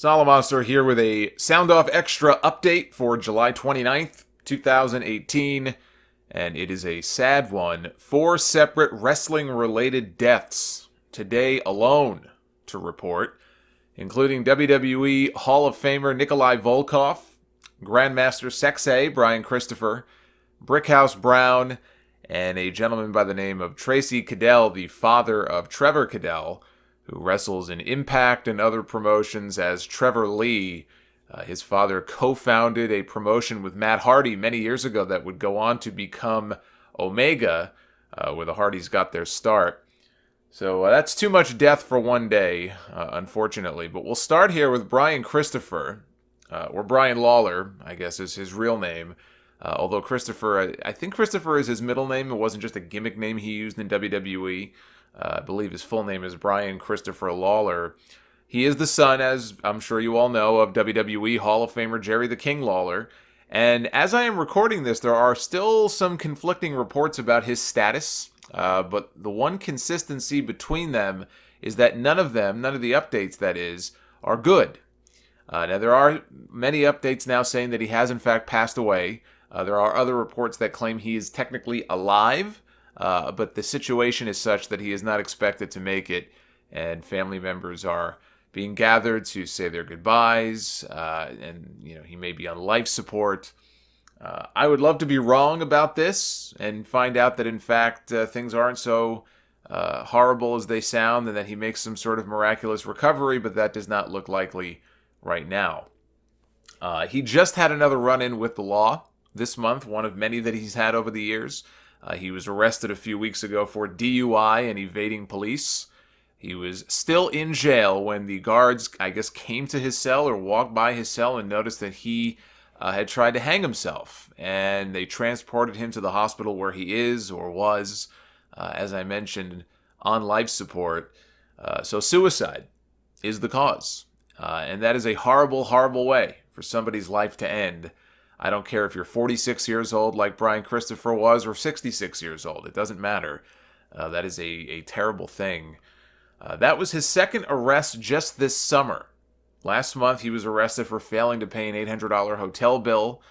Solomonster here with a Sound Off Extra update for July 29th, 2018. And it is a sad one. 4 separate wrestling-related deaths today alone to report, including WWE Hall of Famer Nikolai Volkoff, Grandmaster Sexay Brian Christopher, Brickhouse Brown, and a gentleman by the name of Tracy Cadell, the father of Trevor Cadell, who wrestles in Impact and other promotions as Trevor Lee. His father co-founded a promotion with Matt Hardy many years ago that would go on to become Omega, where the Hardys got their start. So that's too much death for one day, unfortunately. But we'll start here with Brian Christopher, or Brian Lawler, I guess is his real name. Although Christopher, I think Christopher is his middle name. It wasn't just a gimmick name he used in WWE. I believe his full name is Brian Christopher Lawler. He is the son, as I'm sure you all know, of WWE Hall of Famer Jerry the King Lawler. And as I am recording this, there are still some conflicting reports about his status. But the one consistency between them is that none of the updates that is, are good. Now, there are many updates now saying that he has in fact passed away. There are other reports that claim he is technically alive, but the situation is such that he is not expected to make it, and family members are being gathered to say their goodbyes, and he may be on life support. I would love to be wrong about this and find out that in fact things aren't so horrible as they sound, and that he makes some sort of miraculous recovery, but that does not look likely right now. He just had another run-in with the law this month, one of many that he's had over the years. He was arrested a few weeks ago for DUI and evading police. He was still in jail when the guards, I guess, came to his cell or walked by his cell and noticed that he had tried to hang himself. And they transported him to the hospital where he is or was, as I mentioned, on life support. So suicide is the cause. And that is a horrible, horrible way for somebody's life to end. I don't care if you're 46 years old like Brian Christopher was or 66 years old. It doesn't matter. That is a terrible thing. That was his second arrest just this summer. Last month, he was arrested for failing to pay an $800 hotel bill.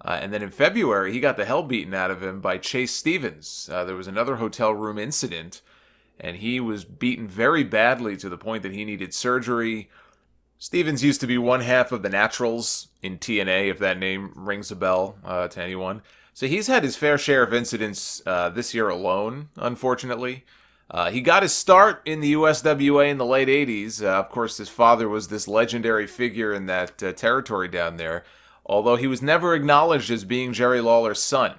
And then in February, he got the hell beaten out of him by Chase Stevens. There was another hotel room incident, and he was beaten very badly to the point that he needed surgery. Stevens used to be one half of the Naturals in TNA, if that name rings a bell to anyone. So he's had his fair share of incidents this year alone, unfortunately. He got his start in the USWA in the late 80s. Of course, his father was this legendary figure in that territory down there, although he was never acknowledged as being Jerry Lawler's son.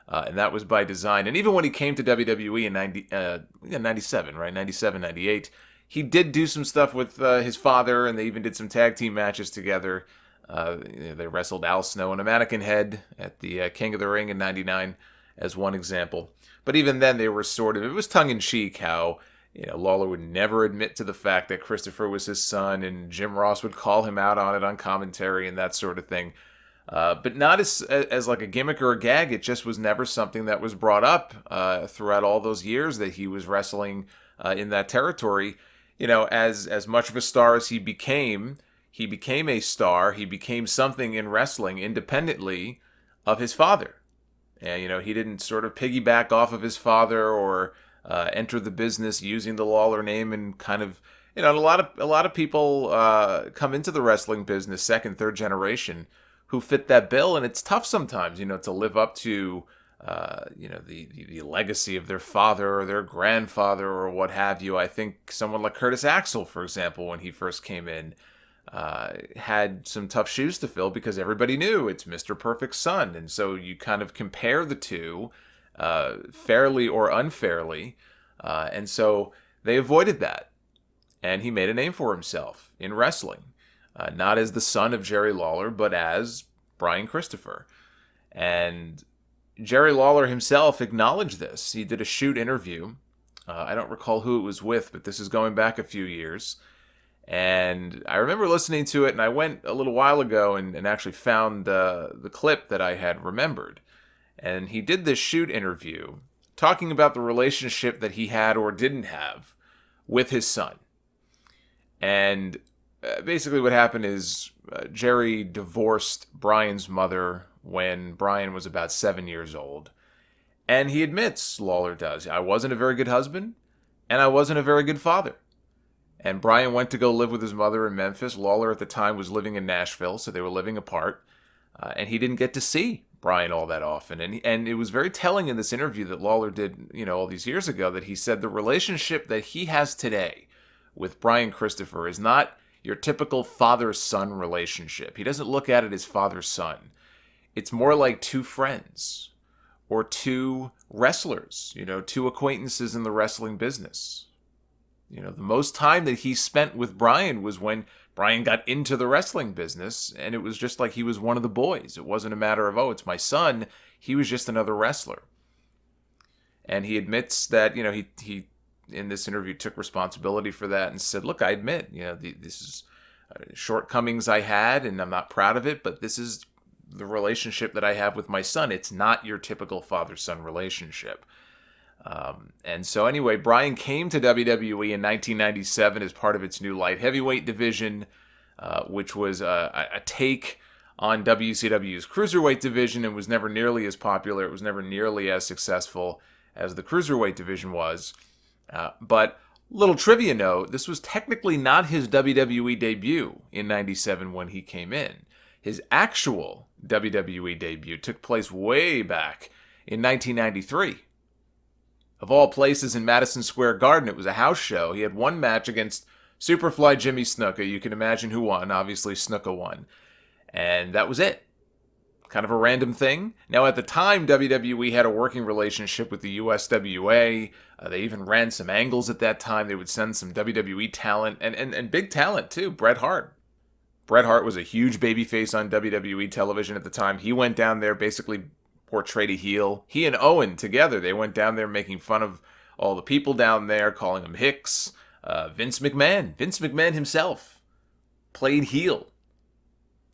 And that was by design. And even when he came to WWE in 97, right? 97, 98, he did do some stuff with his father, and they even did some tag team matches together. They wrestled Al Snow and a mannequin head at the King of the Ring in 99 as one example. But even then, they were it was tongue-in-cheek how Lawler would never admit to the fact that Christopher was his son, and Jim Ross would call him out on it on commentary and that sort of thing. But not as like a gimmick or a gag. It just was never something that was brought up throughout all those years that he was wrestling in that territory. As much of a star as he became a star. He became something in wrestling independently of his father. And, he didn't sort of piggyback off of his father or enter the business using the Lawler name, and kind of, a lot of people come into the wrestling business second, third generation who fit that bill, and it's tough sometimes, to live up to the legacy of their father or their grandfather or what have you. I think someone like Curtis Axel, for example, when he first came in, had some tough shoes to fill because everybody knew it's Mr. Perfect's son. And so you kind of compare the two, fairly or unfairly. And so they avoided that. And he made a name for himself in wrestling. Not as the son of Jerry Lawler, but as Brian Christopher. And Jerry Lawler himself acknowledged this. He did a shoot interview. I don't recall who it was with, but this is going back a few years. And I remember listening to it, and I went a little while ago and actually found the clip that I had remembered. And he did this shoot interview talking about the relationship that he had or didn't have with his son. And basically what happened is Jerry divorced Brian's mother when Brian was about 7 years old. And he admits, Lawler does, I wasn't a very good husband, and I wasn't a very good father. And Brian went to go live with his mother in Memphis. Lawler at the time was living in Nashville, so they were living apart. And he didn't get to see Brian all that often. And it was very telling in this interview that Lawler did, all these years ago, that he said the relationship that he has today with Brian Christopher is not your typical father-son relationship. He doesn't look at it as father-son. It's more like two friends or two wrestlers, two acquaintances in the wrestling business. The most time that he spent with Brian was when Brian got into the wrestling business, and it was just like he was one of the boys. It wasn't a matter of, it's my son. He was just another wrestler. And he admits that, he in this interview took responsibility for that and said, look, I admit, this is shortcomings I had, and I'm not proud of it, but this is the relationship that I have with my son. It's not your typical father-son relationship. And so anyway, Brian came to WWE in 1997 as part of its new light heavyweight division, which was a take on WCW's cruiserweight division and was never nearly as popular. It was never nearly as successful as the cruiserweight division was. But little trivia note, this was technically not his WWE debut in 97 when he came in. His actual WWE debut took place way back in 1993. Of all places in Madison Square Garden, it was a house show. He had one match against Superfly Jimmy Snuka. You can imagine who won. Obviously, Snuka won. And that was it. Kind of a random thing. Now, at the time, WWE had a working relationship with the USWA. They even ran some angles at that time. They would send some WWE talent, and big talent, too. Bret Hart. Bret Hart was a huge babyface on WWE television at the time. He went down there basically portrayed a heel. He and Owen together, they went down there making fun of all the people down there, calling them hicks. Vince McMahon himself played heel.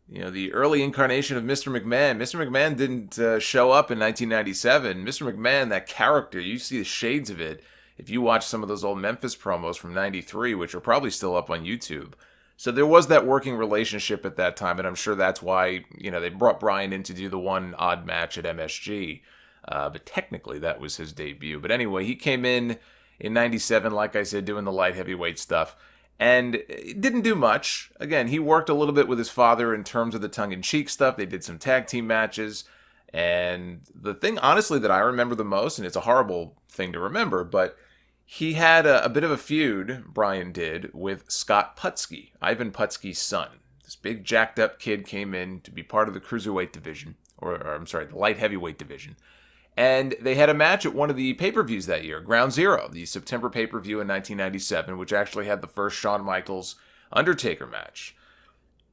The early incarnation of Mr. McMahon. Mr. McMahon didn't show up in 1997. Mr. McMahon, that character, you see the shades of it if you watch some of those old Memphis promos from 93, which are probably still up on YouTube. So there was that working relationship at that time, and I'm sure that's why, they brought Brian in to do the one odd match at MSG. But technically, that was his debut. But anyway, he came in 97, like I said, doing the light heavyweight stuff, and it didn't do much. Again, he worked a little bit with his father in terms of the tongue-in-cheek stuff. They did some tag team matches, and the thing, honestly, that I remember the most, and it's a horrible thing to remember, but he had a bit of a feud, Brian did, with Scott Putski, Ivan Putski's son. This big jacked up kid came in to be part of the cruiserweight division, the light heavyweight division. And they had a match at one of the pay-per-views that year, Ground Zero, the September pay-per-view in 1997, which actually had the first Shawn Michaels Undertaker match.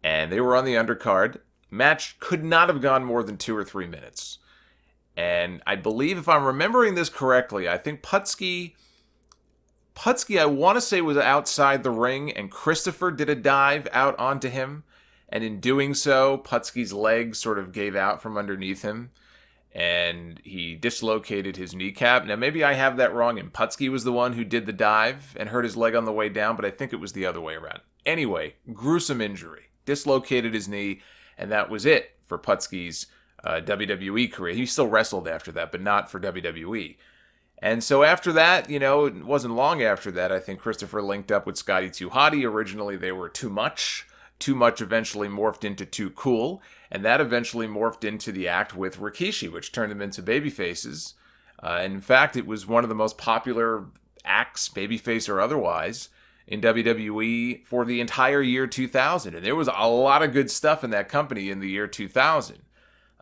And they were on the undercard. Match could not have gone more than 2 or 3 minutes. And I believe, if I'm remembering this correctly, I think Putski, I want to say, was outside the ring, and Christopher did a dive out onto him. And in doing so, Putski's legs sort of gave out from underneath him, and he dislocated his kneecap. Now, maybe I have that wrong, and Putski was the one who did the dive and hurt his leg on the way down, but I think it was the other way around. Anyway, gruesome injury. Dislocated his knee, and that was it for Putski's WWE career. He still wrestled after that, but not for WWE. And so after that, it wasn't long after that, I think Christopher linked up with Scotty 2 Hotty. Originally, they were Too Much. Too Much eventually morphed into Too Cool, and that eventually morphed into the act with Rikishi, which turned them into babyfaces. And in fact, it was one of the most popular acts, babyface or otherwise, in WWE for the entire year 2000. And there was a lot of good stuff in that company in the year 2000.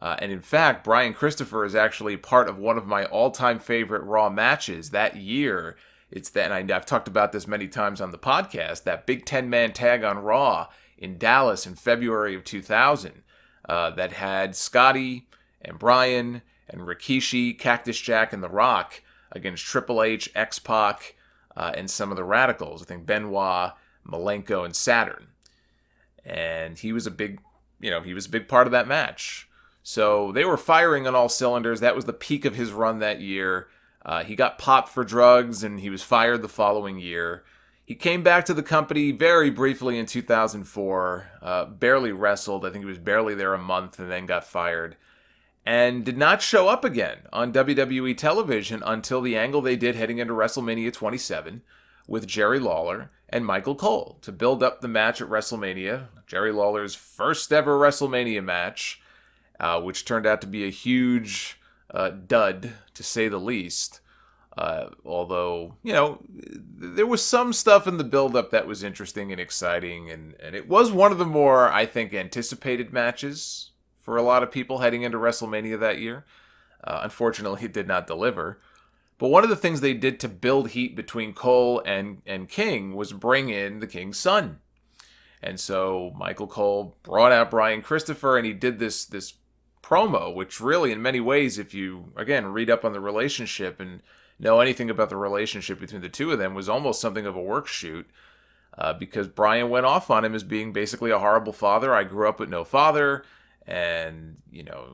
And in fact, Brian Christopher is actually part of one of my all-time favorite Raw matches that year. It's that, and I've talked about this many times on the podcast, that big 10-man tag on Raw in Dallas in February of 2000 that had Scotty and Brian and Rikishi, Cactus Jack, and The Rock against Triple H, X-Pac, and some of the Radicals. I think Benoit, Malenko, and Saturn. And he was a big part of that match. So they were firing on all cylinders. That was the peak of his run that year. He got popped for drugs, and he was fired the following year. He came back to the company very briefly in 2004, barely wrestled. I think he was barely there a month and then got fired. And did not show up again on WWE television until the angle they did heading into WrestleMania 27 with Jerry Lawler and Michael Cole to build up the match at WrestleMania, Jerry Lawler's first ever WrestleMania match, which turned out to be a huge dud, to say the least. Although, there was some stuff in the build-up that was interesting and exciting, and it was one of the more, I think, anticipated matches for a lot of people heading into WrestleMania that year. Unfortunately, it did not deliver. But one of the things they did to build heat between Cole and King was bring in the King's son. And so Michael Cole brought out Brian Christopher, and he did this promo, which really, in many ways, if you, again, read up on the relationship and know anything about the relationship between the two of them, was almost something of a work shoot. Because Brian went off on him as being basically a horrible father. I grew up with no father. And,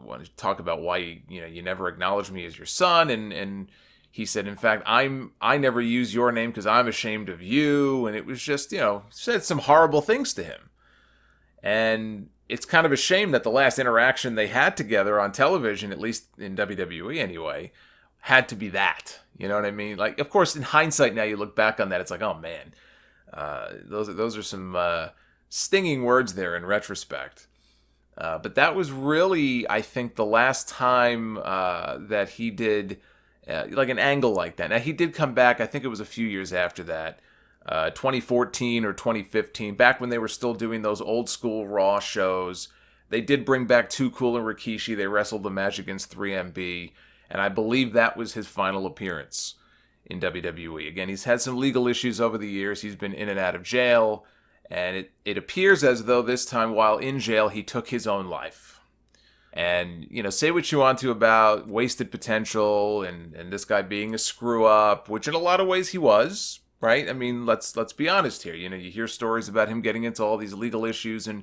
want to talk about why, you never acknowledged me as your son. And he said, in fact, I never use your name because I'm ashamed of you. And it was just, said some horrible things to him. And it's kind of a shame that the last interaction they had together on television, at least in WWE anyway, had to be that. You know what I mean? Like, of course, in hindsight now, you look back on that, it's like, oh man, those are some stinging words there in retrospect. But that was really, I think, the last time that he did like an angle like that. Now, he did come back, I think it was a few years after that, 2014 or 2015, back when they were still doing those old school Raw shows. They did bring back Too Cool and Rikishi. They wrestled the match against 3MB, and I believe that was his final appearance in WWE. Again, he's had some legal issues over the years. He's been in and out of jail. And it appears as though this time, while in jail, he took his own life. And, say what you want to about wasted potential and this guy being a screw-up, which in a lot of ways he was, right? I mean, let's be honest here. You hear stories about him getting into all these legal issues and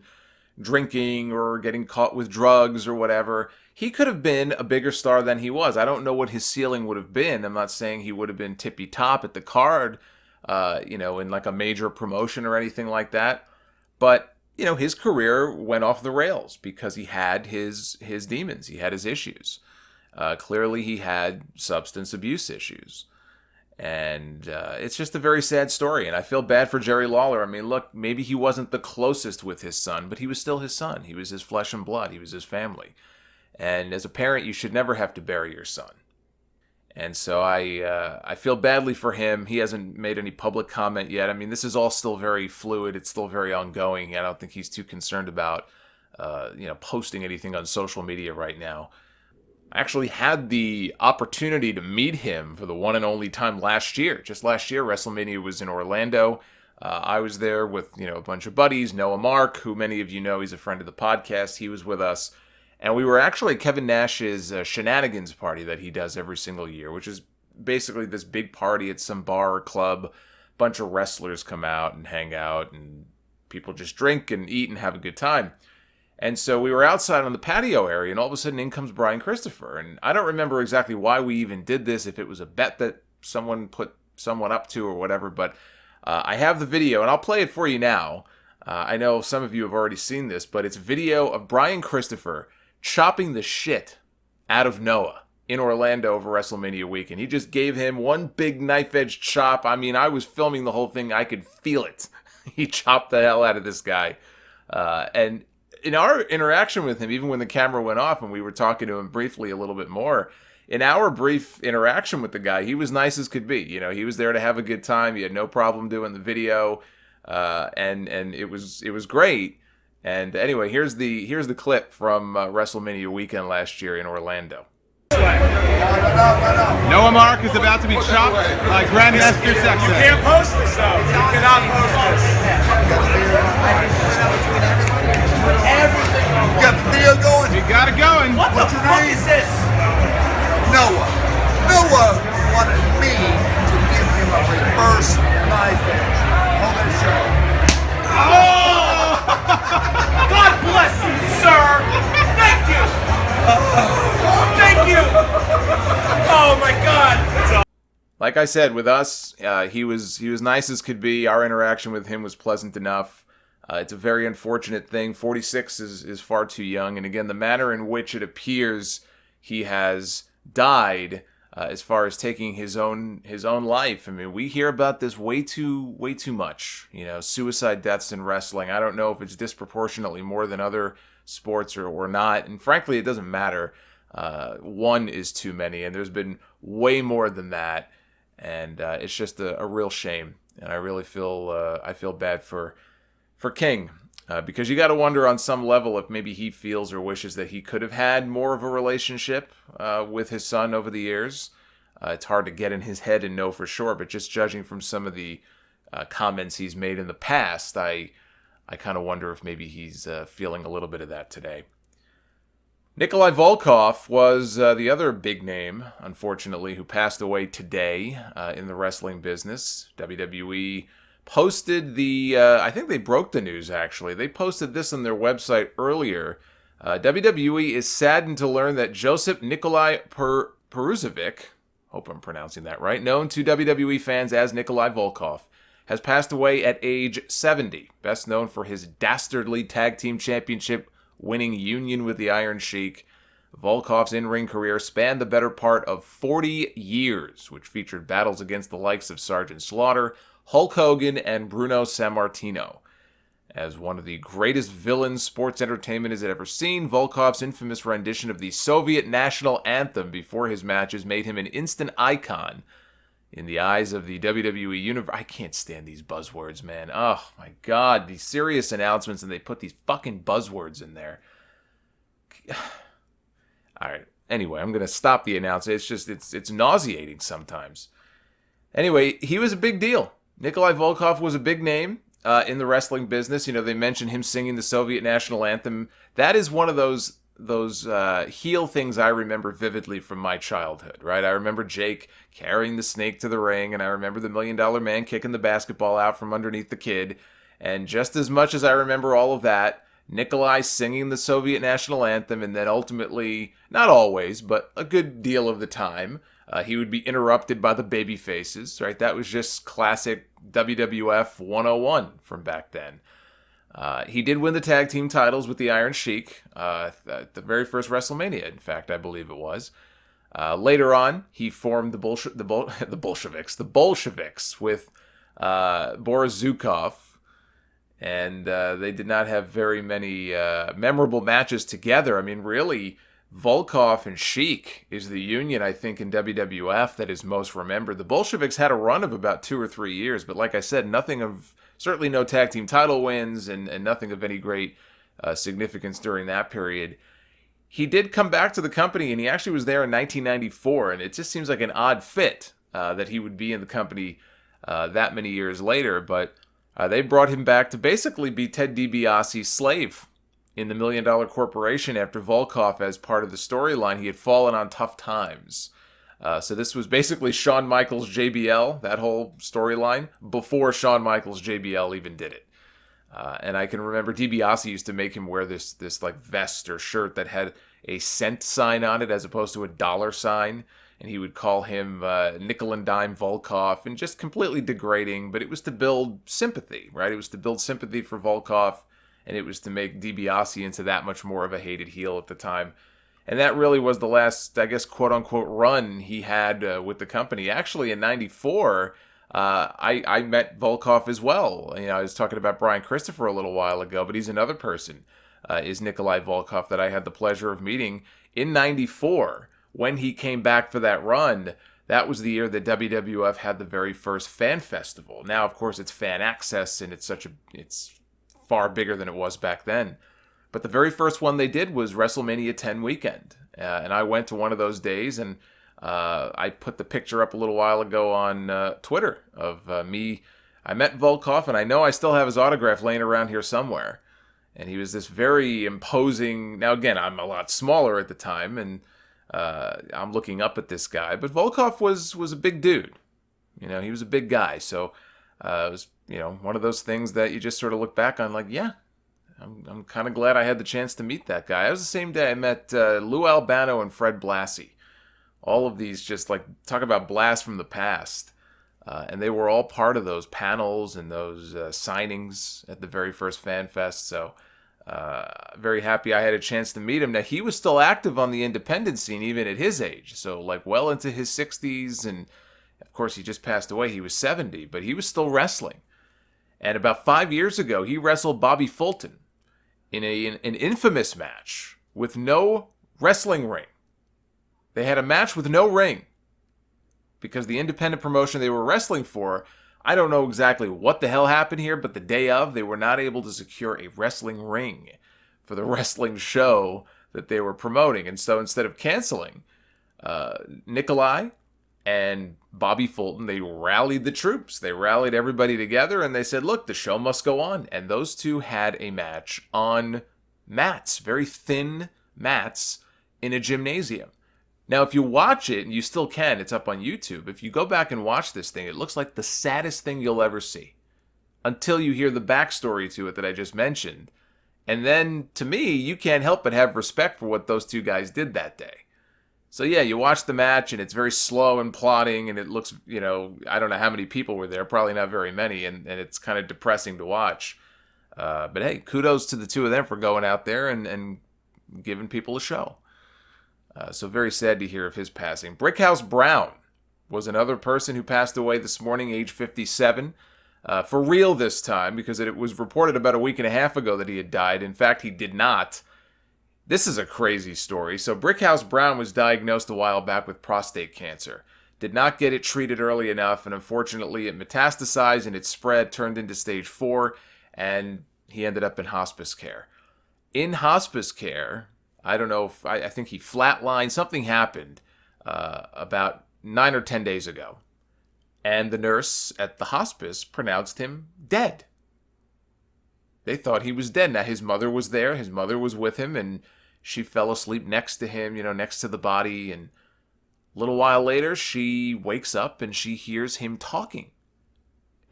drinking or getting caught with drugs or whatever. He could have been a bigger star than he was. I don't know what his ceiling would have been. I'm not saying he would have been tippy-top at the card, in like a major promotion or anything like that. But, his career went off the rails because he had his demons. He had his issues. Clearly he had substance abuse issues. And it's just a very sad story. And I feel bad for Jerry Lawler. I mean, look, maybe he wasn't the closest with his son, but he was still his son. He was his flesh and blood. He was his family. And as a parent, you should never have to bury your son. And so I feel badly for him. He hasn't made any public comment yet. I mean, this is all still very fluid. It's still very ongoing. I don't think he's too concerned about, posting anything on social media right now. I actually had the opportunity to meet him for the one and only time last year. Just last year, WrestleMania was in Orlando. I was there with, a bunch of buddies. Noah Mark, who many of you know, he's a friend of the podcast. He was with us. And we were actually at Kevin Nash's Shenanigans party that he does every single year, which is basically this big party at some bar or club. A bunch of wrestlers come out and hang out, and people just drink and eat and have a good time. And so we were outside on the patio area, and all of a sudden in comes Brian Christopher. And I don't remember exactly why we even did this, if it was a bet that someone put someone up to or whatever, but I have the video, and I'll play it for you now. I know some of you have already seen this, but it's video of Brian Christopher chopping the shit out of Noah in Orlando over WrestleMania weekend. He just gave him one big knife-edge chop. I mean, I was filming the whole thing. I could feel it. He chopped the hell out of this guy. And in our interaction with him, even when the camera went off and we were talking to him briefly a little bit more, in our brief interaction with the guy, he was nice as could be. He was there to have a good time. He had no problem doing the video. And it was great. And anyway, here's the clip from WrestleMania weekend last year in Orlando. Noah Mark is about to be chopped by Grandmaster Sexton. You can't post this though. You cannot post this. You got the video going? We got it going. What the fuck is this? Noah. Noah wanted me to give him a reverse knife edge. Hold that shirt. Oh! God bless you, sir. Thank you. Thank you. Oh my God. Like like I said, with us, he was nice as could be. Our interaction with him was pleasant enough. It's a very unfortunate thing. 46 is far too young, and again, the manner in which it appears he has died, as far as taking his own life. I mean, we hear about this way too much. Suicide deaths in wrestling. I don't know if it's disproportionately more than other sports or not, and frankly, it doesn't matter. One is too many, and there's been way more than that, and it's just a real shame. And I really feel bad for King, because you got to wonder on some level if maybe he feels or wishes that he could have had more of a relationship with his son over the years. It's hard to get in his head and know for sure, but just judging from some of the comments he's made in the past, I kind of wonder if maybe he's feeling a little bit of that today. Nikolai Volkoff was the other big name, unfortunately, who passed away today in the wrestling business. WWE posted I think they broke the news, actually. They posted this on their website earlier. WWE is saddened to learn that Josip Nikolai Peruzovic, hope I'm pronouncing that right, known to WWE fans as Nikolai Volkoff, has passed away at age 70, best known for his dastardly tag team championship winning union with the Iron Sheik. Volkoff's in-ring career spanned the better part of 40 years, which featured battles against the likes of Sergeant Slaughter, Hulk Hogan, and Bruno Sammartino. As one of the greatest villains sports entertainment has ever seen, Volkoff's infamous rendition of the Soviet national anthem before his matches made him an instant icon in the eyes of the WWE universe. I can't stand these buzzwords, man. Oh, my God. These serious announcements, and they put these fucking buzzwords in there. All right. Anyway, I'm going to stop the announcement. It's nauseating sometimes. Anyway, he was a big deal. Nikolai Volkoff was a big name in the wrestling business. They mentioned him singing the Soviet national anthem. That is one of those heel things I remember vividly from my childhood, right? I remember Jake carrying the snake to the ring, and I remember the $1 Million Man kicking the basketball out from underneath the kid. And just as much as I remember all of that, Nikolai singing the Soviet national anthem, and then ultimately, not always, but a good deal of the time, he would be interrupted by the baby faces, right? That was just classic WWF 101 from back then. He did win the tag team titles with the Iron Sheik, the very first WrestleMania, in fact, I believe it was. Later on, he formed the Bolsheviks with Boris Zukov, and they did not have very many memorable matches together. I mean, really, Volkoff and Sheik is the union, I think, in WWF that is most remembered. The Bolsheviks had a run of about 2 or 3 years, but like I said, certainly no tag team title wins and nothing of any great significance during that period. He did come back to the company, and he actually was there in 1994, and it just seems like an odd fit that he would be in the company that many years later, but they brought him back to basically be Ted DiBiase's slave in the $1 Million Corporation after Volkoff, as part of the storyline, he had fallen on tough times. So this was basically Shawn Michaels' JBL, that whole storyline, before Shawn Michaels' JBL even did it. And I can remember DiBiase used to make him wear this like vest or shirt that had a cent sign on it as opposed to a dollar sign. And he would call him Nickel and Dime Volkoff, and just completely degrading. But it was to build sympathy, right? It was to build sympathy for Volkoff, and it was to make DiBiase into that much more of a hated heel at the time. And that really was the last, I guess, quote-unquote run he had with the company. Actually, in 94, I met Volkoff as well. I was talking about Brian Christopher a little while ago, but he's another person, is Nikolai Volkoff, that I had the pleasure of meeting in 94. When he came back for that run, that was the year that WWF had the very first fan festival. Now, of course, it's fan access, and it's far bigger than it was back then. But the very first one they did was WrestleMania 10 weekend. And I went to one of those days, and I put the picture up a little while ago on Twitter of me. I met Volkoff, and I know I still have his autograph laying around here somewhere. And he was this very imposing... Now, again, I'm a lot smaller at the time, and I'm looking up at this guy. But Volkoff was a big dude. He was a big guy. So it was, one of those things that you just sort of look back on like, yeah, I'm kind of glad I had the chance to meet that guy. It was the same day I met Lou Albano and Fred Blassie, all of these just like talk about blasts from the past. And they were all part of those panels and those signings at the very first Fan Fest. So very happy I had a chance to meet him. Now, he was still active on the independent scene even at his age. So like well into his 60s. And of course, he just passed away. He was 70, but he was still wrestling. And about 5 years ago, he wrestled Bobby Fulton in an infamous match with no wrestling ring. They had a match with no ring because the independent promotion they were wrestling for, I don't know exactly what the hell happened here, but the day of, they were not able to secure a wrestling ring for the wrestling show that they were promoting. And so instead of canceling, Nikolai and Bobby Fulton, they rallied the troops. They rallied everybody together and they said, look, the show must go on. And those two had a match on mats, very thin mats in a gymnasium. Now, if you watch it, and you still can, it's up on YouTube. If you go back and watch this thing, it looks like the saddest thing you'll ever see. Until you hear the backstory to it that I just mentioned. And then, to me, you can't help but have respect for what those two guys did that day. So yeah, you watch the match and it's very slow and plodding and it looks, I don't know how many people were there, probably not very many, and it's kind of depressing to watch. But hey, kudos to the two of them for going out there and giving people a show. So very sad to hear of his passing. Brickhouse Brown was another person who passed away this morning, age 57. For real this time, because it was reported about a week and a half ago that he had died. In fact, he did not. This is a crazy story. So Brickhouse Brown was diagnosed a while back with prostate cancer. Did not get it treated early enough, and unfortunately it metastasized and it spread, turned into stage 4, and he ended up in hospice care. In hospice care, I don't know if, I think he flatlined, something happened about 9 or 10 days ago. And the nurse at the hospice pronounced him dead. They thought he was dead. Now, his mother was there. His mother was with him, and she fell asleep next to him, next to the body. And a little while later, she wakes up and she hears him talking.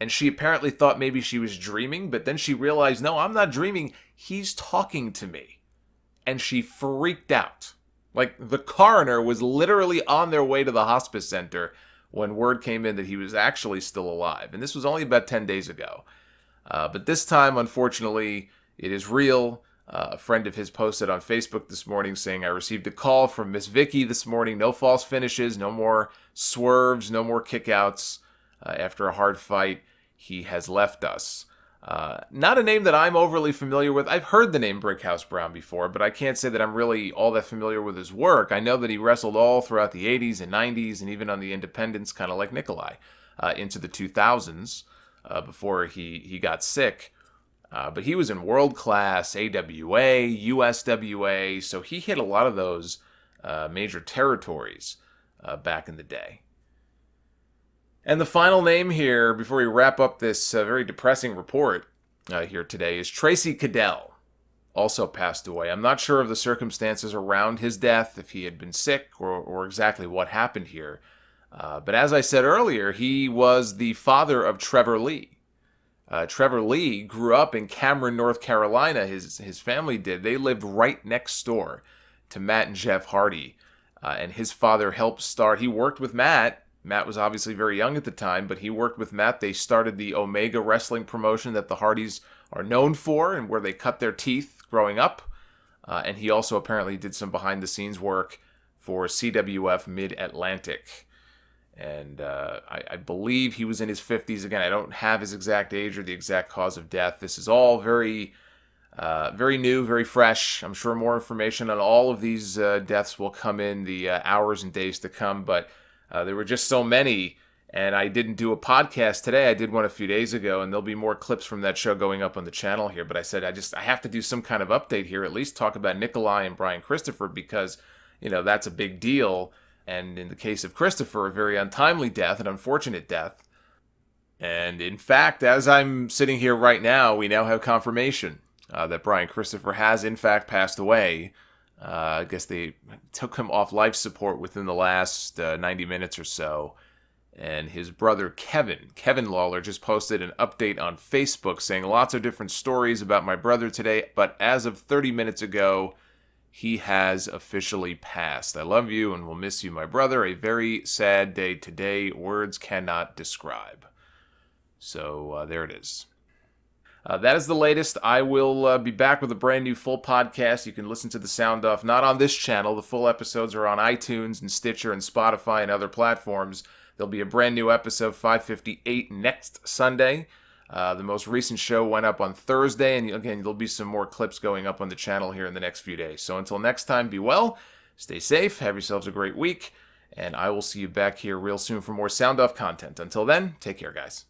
And she apparently thought maybe she was dreaming, but then she realized, no, I'm not dreaming. He's talking to me. And she freaked out. Like, the coroner was literally on their way to the hospice center when word came in that he was actually still alive. And this was only about 10 days ago. But this time, unfortunately, it is real. A friend of his posted on Facebook this morning saying, I received a call from Miss Vicky this morning. No false finishes, no more swerves, no more kickouts. After a hard fight, he has left us. Not a name that I'm overly familiar with. I've heard the name Brickhouse Brown before, but I can't say that I'm really all that familiar with his work. I know that he wrestled all throughout the 80s and 90s and even on the independents, kind of like Nikolai, into the 2000s before he got sick. But he was in World Class, AWA, USWA, so he hit a lot of those major territories back in the day. And the final name here, before we wrap up this very depressing report here today, is Tracy Cadell. Also passed away. I'm not sure of the circumstances around his death, if he had been sick or exactly what happened here. But as I said earlier, he was the father of Trevor Lee. Trevor Lee grew up in Cameron, North Carolina. His family did. They lived right next door to Matt and Jeff Hardy. And his father helped start. He worked with Matt. Matt was obviously very young at the time, but he worked with Matt. They started the Omega wrestling promotion that the Hardys are known for and where they cut their teeth growing up. And he also apparently did some behind-the-scenes work for CWF Mid-Atlantic. And I believe he was in his 50s. Again, I don't have his exact age or the exact cause of death. This is all very new, very fresh. I'm sure more information on all of these deaths will come in the hours and days to come, but there were just so many, and I didn't do a podcast today. I did one a few days ago, and there'll be more clips from that show going up on the channel here. But I said I have to do some kind of update here, at least talk about Nikolai and Brian Christopher, because that's a big deal. And in the case of Christopher, a very untimely death, an unfortunate death. And in fact, as I'm sitting here right now, we now have confirmation that Brian Christopher has in fact passed away. I guess they took him off life support within the last 90 minutes or so. And his brother Kevin Lawler, just posted an update on Facebook saying lots of different stories about my brother today. But as of 30 minutes ago, he has officially passed. I love you and will miss you, my brother. A very sad day today. Words cannot describe. So there it is. That is the latest. I will be back with a brand new full podcast. You can listen to the Sound Off, not on this channel. The full episodes are on iTunes and Stitcher and Spotify and other platforms. There'll be a brand new episode, 558, next Sunday. The most recent show went up on Thursday, and again, there'll be some more clips going up on the channel here in the next few days. So until next time, be well, stay safe, have yourselves a great week, and I will see you back here real soon for more Sound Off content. Until then, take care, guys.